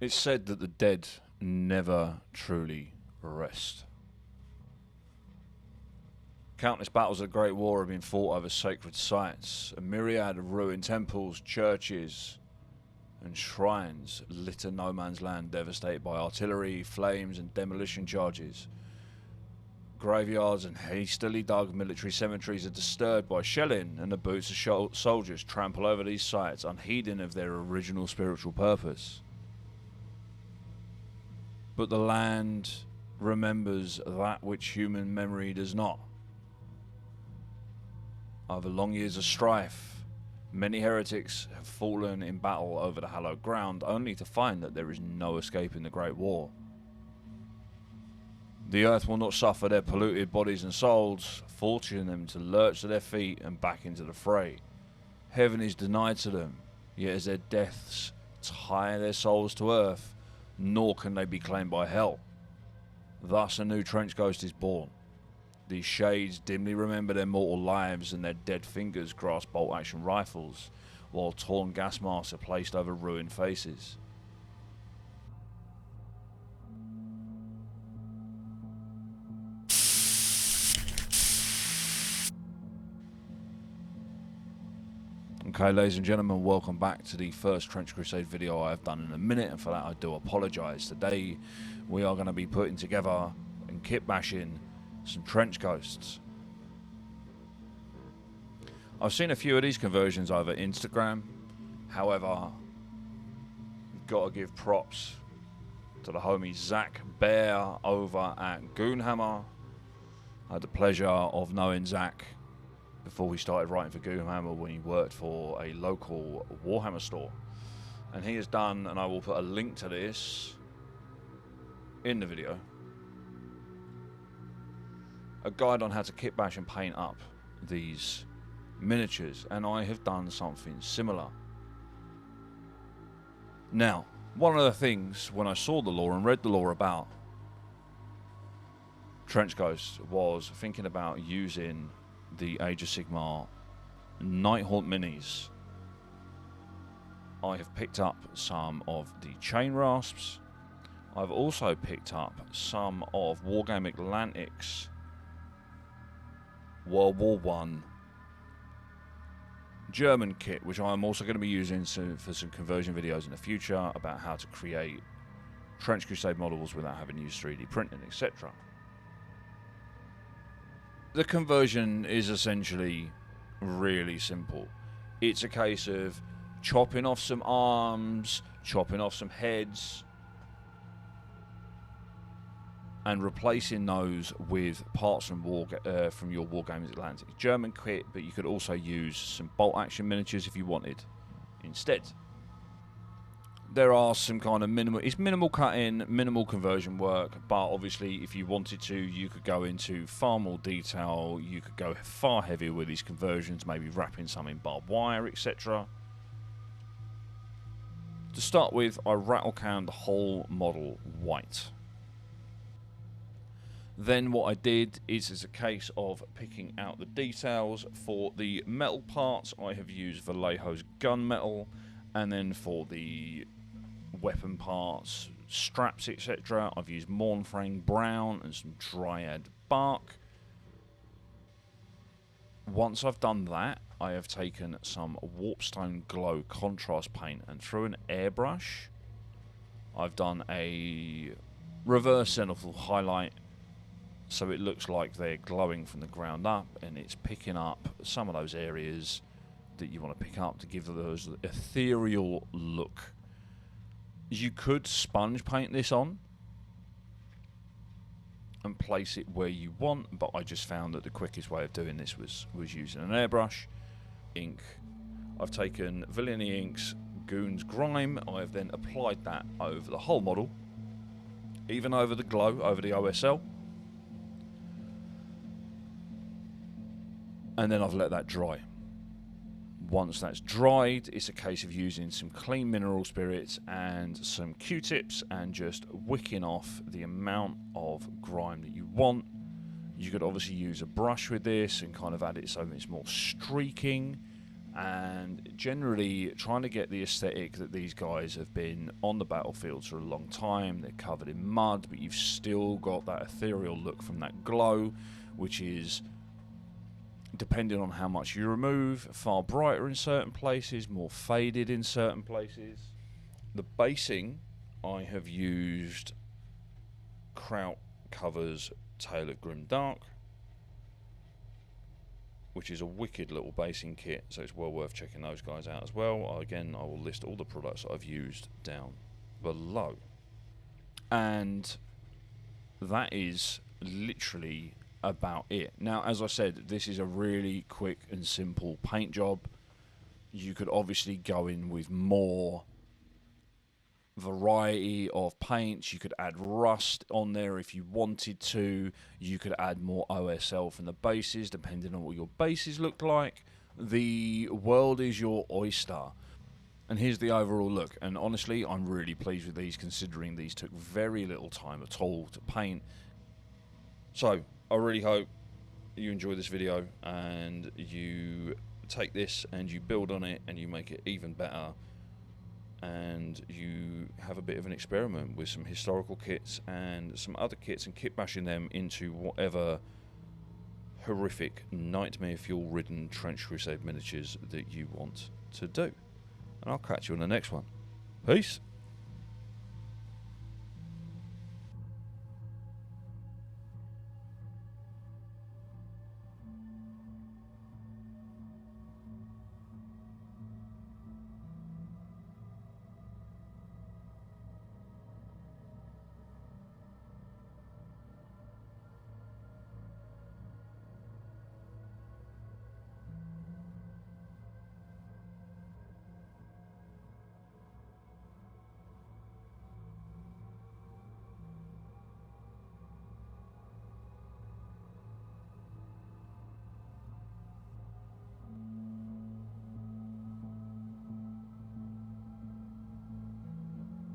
It's said that the dead never truly rest. Countless battles of the Great War have been fought over sacred sites. A myriad of ruined temples, churches, and shrines litter no man's land, devastated by artillery, flames, and demolition charges. Graveyards and hastily dug military cemeteries are disturbed by shelling, and the boots of soldiers trample over these sites, unheeding of their original spiritual purpose. But the land remembers that which human memory does not. Over long years of strife, many heretics have fallen in battle over the hallowed ground, only to find that there is no escape in the Great War. The earth will not suffer their polluted bodies and souls, forcing them to lurch to their feet and back into the fray. Heaven is denied to them, yet as their deaths tie their souls to earth, nor can they be claimed by hell. Thus a new trench ghost is born. These shades dimly remember their mortal lives, and their dead fingers grasp bolt-action rifles, while torn gas masks are placed over ruined faces. Okay, ladies and gentlemen, welcome back to the first Trench Crusade video I have done in a minute, and for that I do apologise. Today we are going to be putting together and kit bashing some trench ghosts. I've seen a few of these conversions over Instagram. However, you've got to give props to the homie Zach Bear over at Goonhammer. I had the pleasure of knowing Zach before we started writing for Goonhammer when he worked for a local Warhammer store. And he has done, and I will put a link to this in the video, a guide on how to kit bash and paint up these miniatures, and I have done something similar. Now, one of the things when I saw the lore and read the lore about Trench Ghost was thinking about using the Age of Sigmar Nighthaunt minis. I have picked up some of the Chainwrasps. I've also picked up some of Wargame Atlantic's World War I German kit, which I am also going to be using for some conversion videos in the future about how to create Trench Crusade models without having to use 3D printing, etc. The conversion is essentially really simple. It's a case of chopping off some arms, chopping off some heads, and replacing those with parts from your Wargames Atlantic German kit, but you could also use some bolt-action miniatures if you wanted instead. There are some kind of minimal cutting, minimal conversion work, but obviously if you wanted to, you could go into far more detail. You could go far heavier with these conversions, maybe wrapping some in barbed wire, etc. To start with, I rattle canned the whole model white. Then what I did is, as a case of picking out the details, for the metal parts I have used Vallejo's Gunmetal, and then for the weapon parts, straps, etc., I've used Mournfang Brown and some Dryad Bark. Once I've done that, I have taken some Warpstone Glow contrast paint, and through an airbrush I've done a reverse zenithal highlight, so it looks like they're glowing from the ground up, and it's picking up some of those areas that you want to pick up to give those ethereal look. You could sponge paint this on and place it where you want, but I just found that the quickest way of doing this was using an airbrush. Ink. I've taken Villainy Ink's Goons Grime. I have then applied that over the whole model, even over the glow, over the OSL. And then I've let that dry. Once that's dried, it's a case of using some clean mineral spirits and some Q-tips and just wicking off the amount of grime that you want. You could obviously use a brush with this and kind of add it so it's more streaking. and generally trying to get the aesthetic that these guys have been on the battlefield for a long time. They're covered in mud, but you've still got that ethereal look from that glow, which is, depending on how much you remove, far brighter in certain places, more faded in certain places. The basing, I have used Kraut Covers Tailored Grimdark, which is a wicked little basing kit, so it's well worth checking those guys out as well. Again, I will list all the products that I've used down below. And that is literally about it. Now, as I said, this is a really quick and simple paint job. You could obviously go in with more variety of paints. You could add rust on there if you wanted to. You could add more OSL from the bases depending on what your bases look like. The world is your oyster. And here's the overall look, and honestly I'm really pleased with these, considering these took very little time at all to paint. So I really hope you enjoy this video and you take this and you build on it and you make it even better, and you have a bit of an experiment with some historical kits and some other kits and kit bashing them into whatever horrific nightmare fuel ridden Trench Crusade miniatures that you want to do. And I'll catch you on the next one. Peace.